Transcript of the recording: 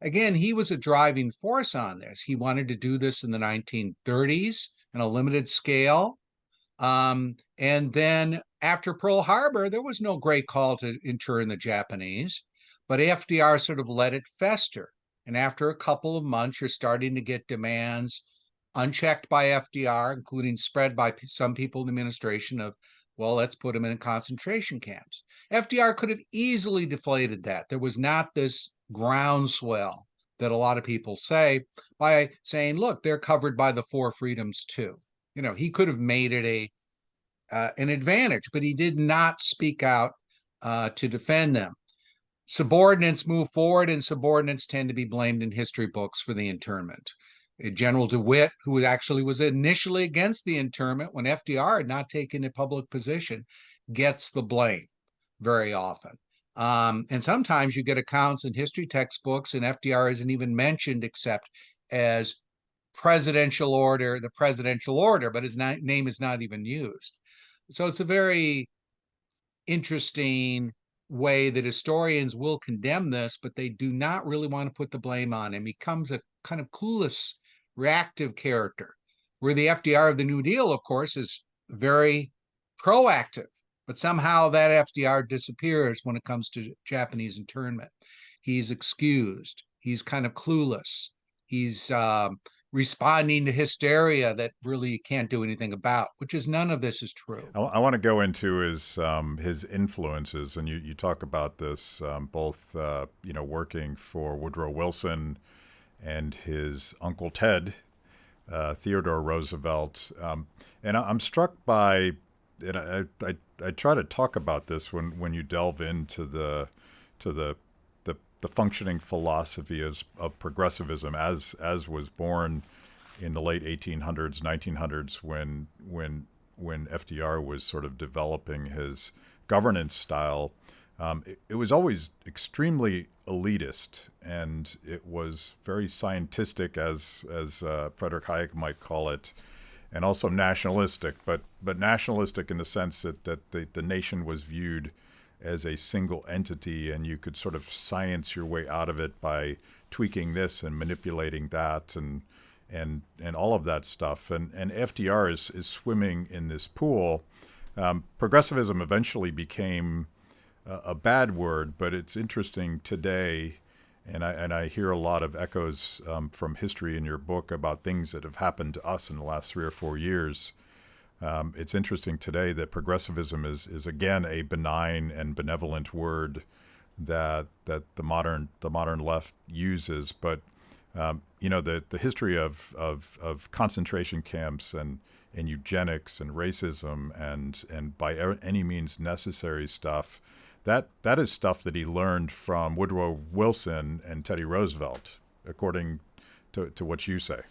again, he was a driving force on this. He wanted to do this in the 1930s on a limited scale. And then after Pearl Harbor, there was no great call to intern the Japanese, but FDR sort of let it fester. And after a couple of months, you're starting to get demands unchecked by FDR, including spread by some people in the administration of, well, let's put them in concentration camps. FDR could have easily deflated that. There was not this groundswell that a lot of people say by saying, look, they're covered by the four freedoms too. He could have made it an advantage, but he did not speak out to defend them. Subordinates move forward, and subordinates tend to be blamed in history books for the internment. General DeWitt, who actually was initially against the internment when FDR had not taken a public position, gets the blame very often. And sometimes you get accounts in history textbooks, and FDR isn't even mentioned except as the presidential order, but his name is not even used. So it's a very interesting way that historians will condemn this, but they do not really want to put the blame on him. He becomes a kind of clueless, reactive character, where the FDR of the New Deal, of course, is very proactive, but somehow that FDR disappears when it comes to Japanese internment. He's excused. He's kind of clueless. He's responding to hysteria that really can't do anything about, which is none of this is true. I want to go into his influences, and you talk about this both working for Woodrow Wilson and his Uncle Ted, Theodore Roosevelt, and I'm struck by, and I try to talk about this when you delve into the functioning philosophy of progressivism as was born in the late 1800s, 1900s, when FDR was sort of developing his governance style. It was always extremely elitist, and it was very scientistic, as Frederick Hayek might call it, and also nationalistic, but nationalistic in the sense that the nation was viewed as a single entity, and you could sort of science your way out of it by tweaking this and manipulating that and all of that stuff. And FDR is swimming in this pool. Progressivism eventually became a bad word, but it's interesting today, and I hear a lot of echoes from history in your book about things that have happened to us in the last 3 or 4 years. It's interesting today that progressivism is again a benign and benevolent word that the modern left uses, but the history of concentration camps and eugenics and racism and by any means necessary stuff, that is stuff that he learned from Woodrow Wilson and Teddy Roosevelt, according to what you say.